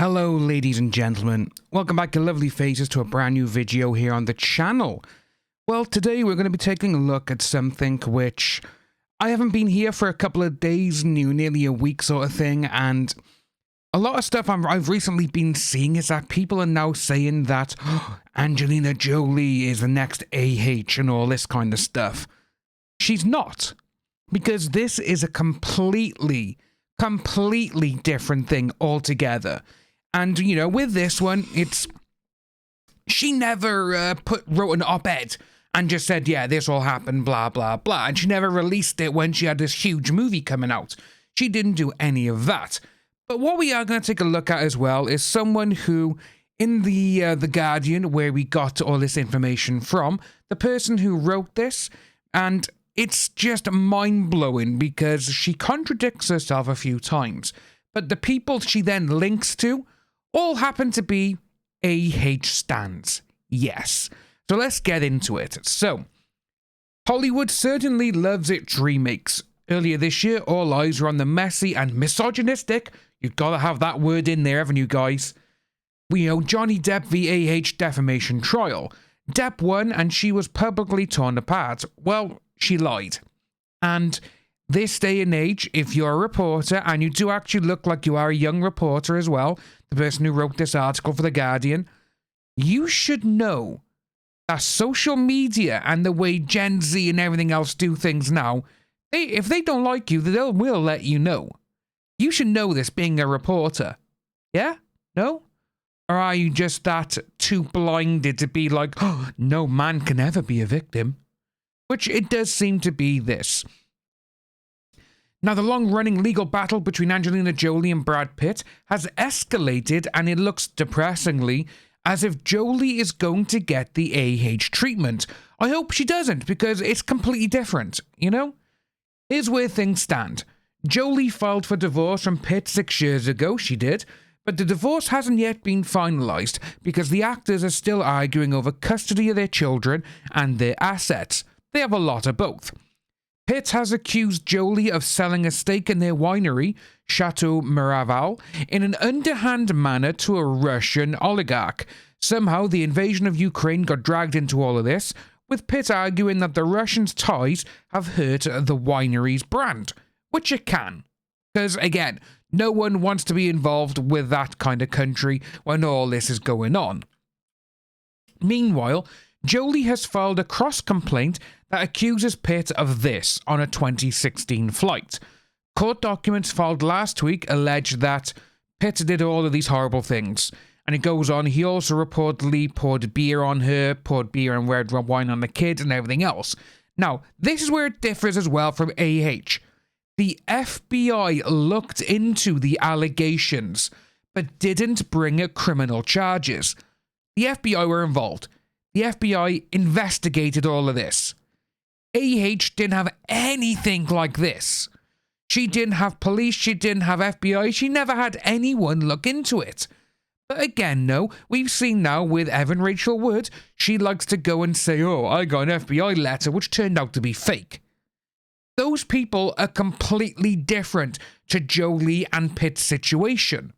Hello ladies and gentlemen, welcome back to Lovely Faces to a brand new video here on the channel. Well, today we're going to be taking a look at something which I haven't been here for a couple of days, nearly a week sort of thing, and a lot of stuff I've recently been seeing is that people are now saying that Angelina Jolie is the next AH and all this kind of stuff. She's not, because this is a completely different thing altogether. And, you know, with this one, she never wrote an op-ed and just said, yeah, this all happened, blah, blah, blah. And she never released it when she had this huge movie coming out. She didn't do any of that. But what we are going to take a look at as well is someone who, in the Guardian, where we got all this information from, the person who wrote this, and it's just mind-blowing because she contradicts herself a few times. But the people she then links to all happen to be AH stans. Yes. So let's get into it. So, Hollywood certainly loves its remakes. Earlier this year, all eyes were on the messy and misogynistic, you've got to have that word in there, haven't you guys? We know Johnny Depp v. AH defamation trial. Depp won and she was publicly torn apart. Well, she lied. And this day and age, if you're a reporter, and you do actually look like you are a young reporter as well, the person who wrote this article for The Guardian, you should know that social media and the way Gen Z and everything else do things now, if they don't like you, they will let you know. You should know this being a reporter. Yeah? No? Or are you just that too blinded to be like, oh, no man can ever be a victim? Which it does seem to be this. Now, the long-running legal battle between Angelina Jolie and Brad Pitt has escalated, and it looks depressingly as if Jolie is going to get the AH treatment. I hope she doesn't, because it's completely different, you know? Here's where things stand. Jolie filed for divorce from Pitt 6 years ago, she did, but the divorce hasn't yet been finalised because the actors are still arguing over custody of their children and their assets. They have a lot of both. Pitt has accused Jolie of selling a stake in their winery, Chateau Miraval, in an underhand manner to a Russian oligarch. Somehow, the invasion of Ukraine got dragged into all of this, with Pitt arguing that the Russians' ties have hurt the winery's brand, which it can. Because, again, no one wants to be involved with that kind of country when all this is going on. Meanwhile, Jolie has filed a cross-complaint that accuses Pitt of this on a 2016 flight. Court documents filed last week allege that Pitt did all of these horrible things. And it goes on, he also reportedly poured beer on her, poured beer and red wine on the kids and everything else. Now, this is where it differs as well from AH. The FBI looked into the allegations, but didn't bring criminal charges. The FBI were involved. The FBI investigated all of this. AH didn't have anything like this. She didn't have police, she didn't have FBI, she never had anyone look into it. But again, no, we've seen now with Evan Rachel Wood, she likes to go and say, oh, I got an FBI letter, which turned out to be fake. Those people are completely different to Jolie and Pitt's situation.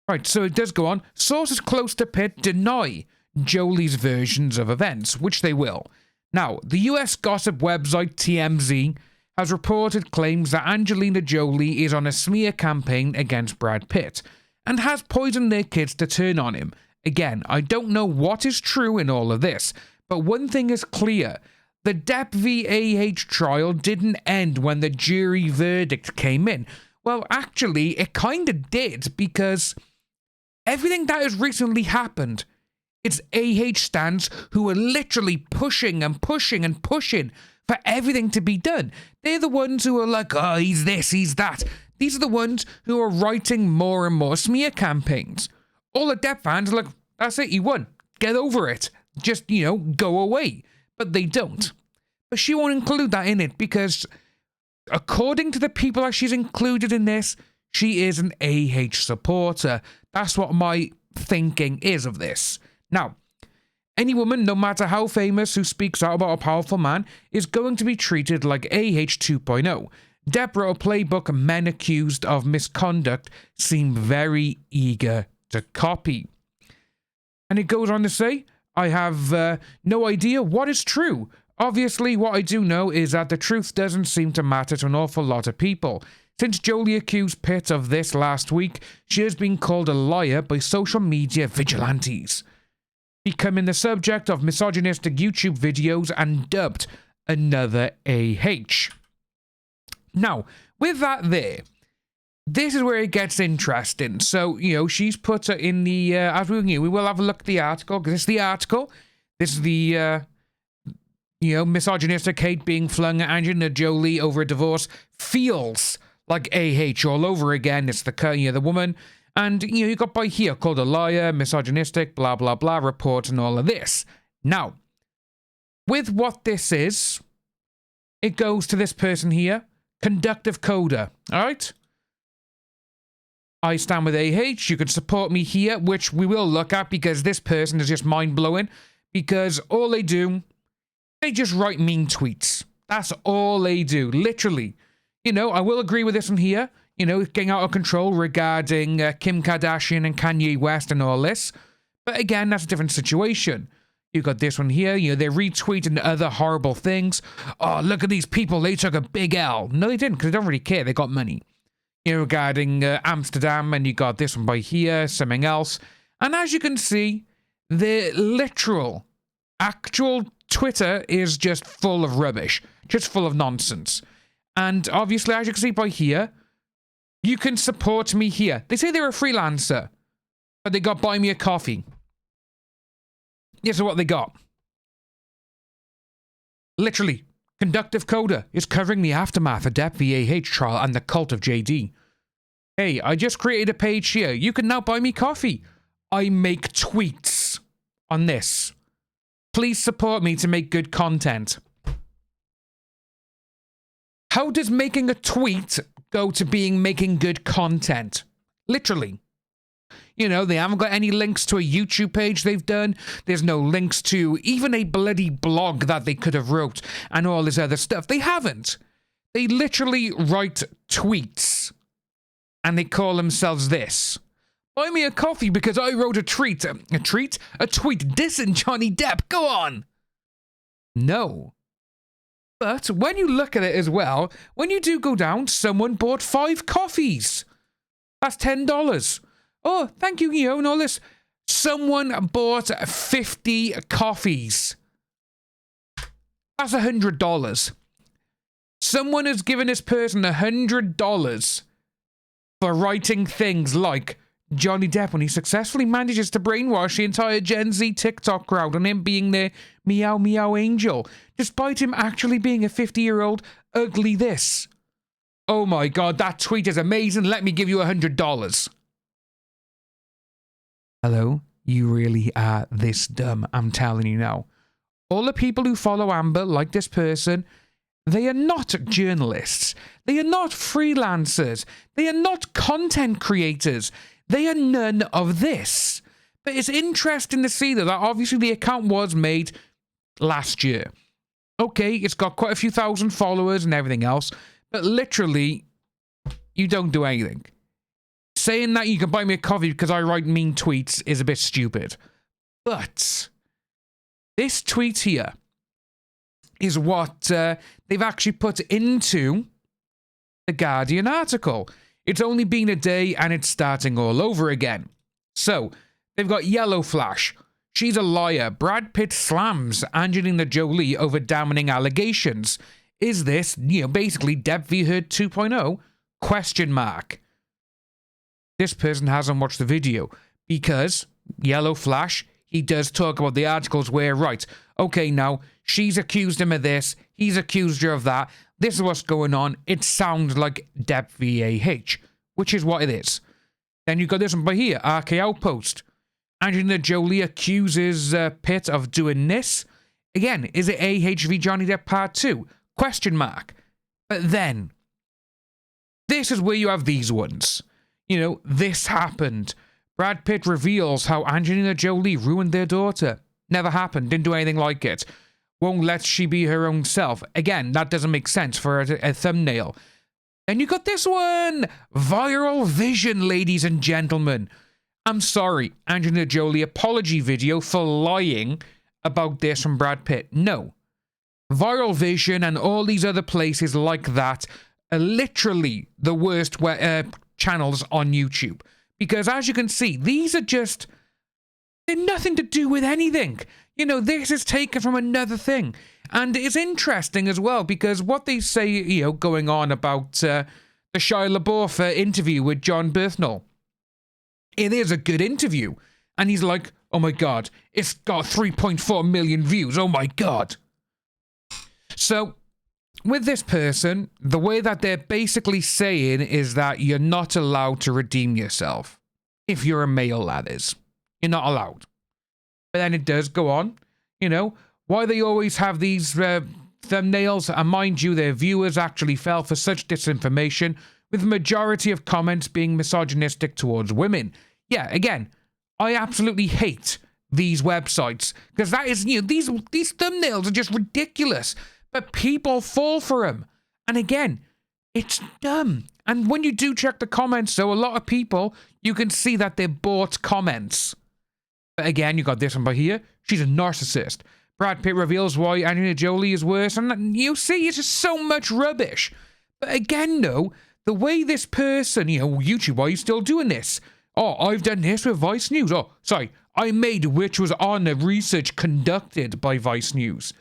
Right, so it does go on. Sources close to Pitt deny Jolie's versions of events, which they will. Now, the US gossip website TMZ has reported claims that Angelina Jolie is on a smear campaign against Brad Pitt and has poisoned their kids to turn on him. Again, I don't know what is true in all of this, but one thing is clear. The Depp v. AH trial didn't end when the jury verdict came in. Well, actually, it kind of did, because everything that has recently happened, it's AH stans who are literally pushing and pushing and pushing for everything to be done. They're the ones who are like, oh, he's this, he's that. These are the ones who are writing more and more smear campaigns. All the Depp fans are like, that's it, you won. Get over it. Just, you know, go away. But they don't. But she won't include that in it because, according to the people that she's included in this, she is an AH supporter. That's what my thinking is of this. Now, any woman, no matter how famous, who speaks out about a powerful man is going to be treated like AH 2.0. Depp wrote a playbook men accused of misconduct seem very eager to copy. And it goes on to say, I have no idea what is true. Obviously, what I do know is that the truth doesn't seem to matter to an awful lot of people. Since Jolie accused Pitt of this last week, she has been called a liar by social media vigilantes, becoming the subject of misogynistic YouTube videos and dubbed another AH. Now, with that there, this is where it gets interesting. So, she's put her in the, as we will have a look at the article, because it's the article. This is the, misogynistic hate being flung at Angelina Jolie over a divorce feels like AH all over again. It's the woman. And, you got by here called a liar, misogynistic, blah, blah, blah, reports and all of this. Now, with what this is, it goes to this person here, conductive coder, all right? I stand with AH. You can support me here, which we will look at because this person is just mind-blowing. Because all they do, they just write mean tweets. That's all they do, literally. I will agree with this one here. Getting out of control regarding Kim Kardashian and Kanye West and all this. But again, that's a different situation. You got this one here. They're retweeting other horrible things. Oh, look at these people. They took a big L. No, they didn't, because they don't really care. They got money. Regarding Amsterdam, and you got this one by here, something else. And as you can see, the literal, actual Twitter is just full of rubbish, just full of nonsense. And obviously, as you can see by here, you can support me here. They say they're a freelancer, but they got buy me a coffee. This is what they got. Literally. Conductive Coder is covering the aftermath of Depp v. trial and the cult of JD. Hey, I just created a page here. You can now buy me coffee. I make tweets on this. Please support me to make good content. How does making a tweet go to being making good content? Literally. They haven't got any links to a YouTube page they've done. There's no links to even a bloody blog that they could have wrote and all this other stuff. They haven't. They literally write tweets and they call themselves this. Buy me a coffee because I wrote a tweet. A tweet dissing Johnny Depp. Go on. No. But when you look at it as well, when you do go down, someone bought 5 coffees. That's $10. Oh, thank you, and all this. Someone bought 50 coffees. That's $100. Someone has given this person $100 for writing things like Johnny Depp when he successfully manages to brainwash the entire Gen Z TikTok crowd and him being their meow meow angel, despite him actually being a 50-year-old ugly this. Oh my god, that tweet is amazing. Let me give you $100. Hello? You really are this dumb, I'm telling you now. All the people who follow Amber, like this person, they are not journalists. They are not freelancers. They are not content creators. They are none of this. But it's interesting to see that obviously the account was made last year. Okay, it's got quite a few thousand followers and everything else, but literally, you don't do anything. Saying that you can buy me a coffee because I write mean tweets is a bit stupid. But this tweet here is what they've actually put into the Guardian article. It's only been a day and it's starting all over again. So, they've got Yellow Flash. She's a liar. Brad Pitt slams Angelina Jolie over damning allegations. Is this, basically Depp v. Heard 2.0? Question mark. This person hasn't watched the video because Yellow Flash, he does talk about the articles where, right, okay, now, she's accused him of this, he's accused her of that, this is what's going on, it sounds like Depp v. which is what it is. Then you got this one by here, RK Outpost. Angelina Jolie accuses Pitt of doing this. Again, is it AH v Johnny Depp Part 2? Question mark. But then, this is where you have these ones. This happened. Brad Pitt reveals how Angelina Jolie ruined their daughter. Never happened, didn't do anything like it. Won't let she be her own self. Again, that doesn't make sense for a thumbnail. And you got this one. Viral vision, ladies and gentlemen. I'm sorry, Angelina Jolie apology video for lying about this from Brad Pitt. No. Viral vision and all these other places like that are literally the worst channels on YouTube. Because as you can see, these are just... they're nothing to do with anything. You know, this is taken from another thing. And it's interesting as well, because what they say, you know, going on about the Shia LaBeouf interview with John Berthnall. It is a good interview. And he's like, oh my God, it's got 3.4 million views. Oh my God. So, with this person, the way that they're basically saying is that you're not allowed to redeem yourself. If you're a male, that is. You're not allowed. But then it does go on, you know, why they always have these thumbnails, and mind you, their viewers actually fell for such disinformation, with the majority of comments being misogynistic towards women. Yeah, again, I absolutely hate these websites, because that is, you know, these thumbnails are just ridiculous, but people fall for them. And again, it's dumb. And when you do check the comments, though, a lot of people, you can see that they're bought comments. But again, you got this one by here. She's a narcissist. Brad Pitt reveals why Angelina Jolie is worse. And you see, it's just so much rubbish. But again, though, the way this person, you know, YouTube, why are you still doing this? Oh, I've done this with Vice News. Oh, sorry, I made, which was on a research conducted by Vice News.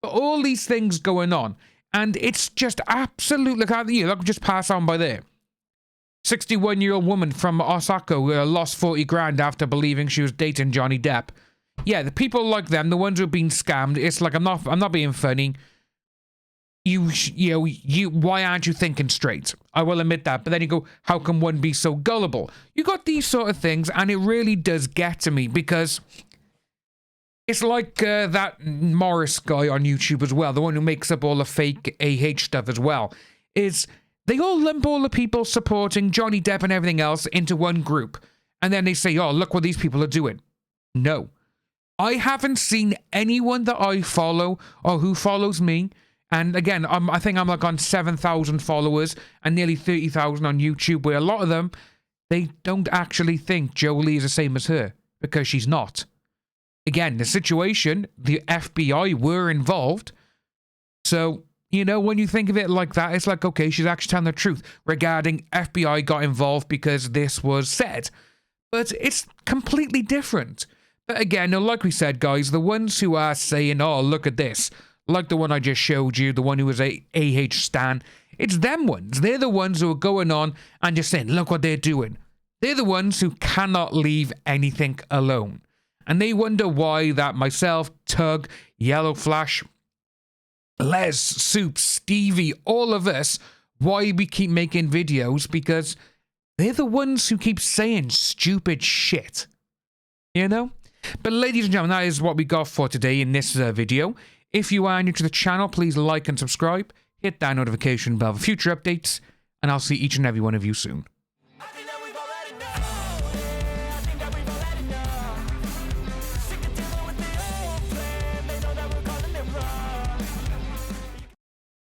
But all these things going on. And it's just absolutely, you know, I could just pass on by there. 61-year-old woman from Osaka lost 40 grand after believing she was dating Johnny Depp. Yeah, the people like them, the ones who've been scammed, it's like, I'm not being funny. Why aren't you thinking straight? I will admit that. But then you go, how can one be so gullible? You got these sort of things, and it really does get to me, because it's like that Morris guy on YouTube as well, the one who makes up all the fake AH stuff as well, is they all lump all the people supporting Johnny Depp and everything else into one group. And then they say, oh, look what these people are doing. No. I haven't seen anyone that I follow or who follows me. And again, I think I'm like on 7,000 followers and nearly 30,000 on YouTube, where a lot of them, they don't actually think Jolie is the same as her, because she's not. Again, the situation, the FBI were involved. So, you know, when you think of it like that, it's like, okay, she's actually telling the truth regarding FBI got involved because this was said. But it's completely different. But again, like we said, guys, the ones who are saying, oh, look at this, like the one I just showed you, the one who was a AH stan, it's them ones. They're the ones who are going on and just saying, look what they're doing. They're the ones who cannot leave anything alone. And they wonder why that myself, Tug, Yellow Flash, Les, Soup, Stevie, all of us, why we keep making videos, because they're the ones who keep saying stupid shit. You know? But ladies and gentlemen, that is what we got for today in this video. If you are new to the channel, please like and subscribe. Hit that notification bell for future updates. And I'll see each and every one of you soon.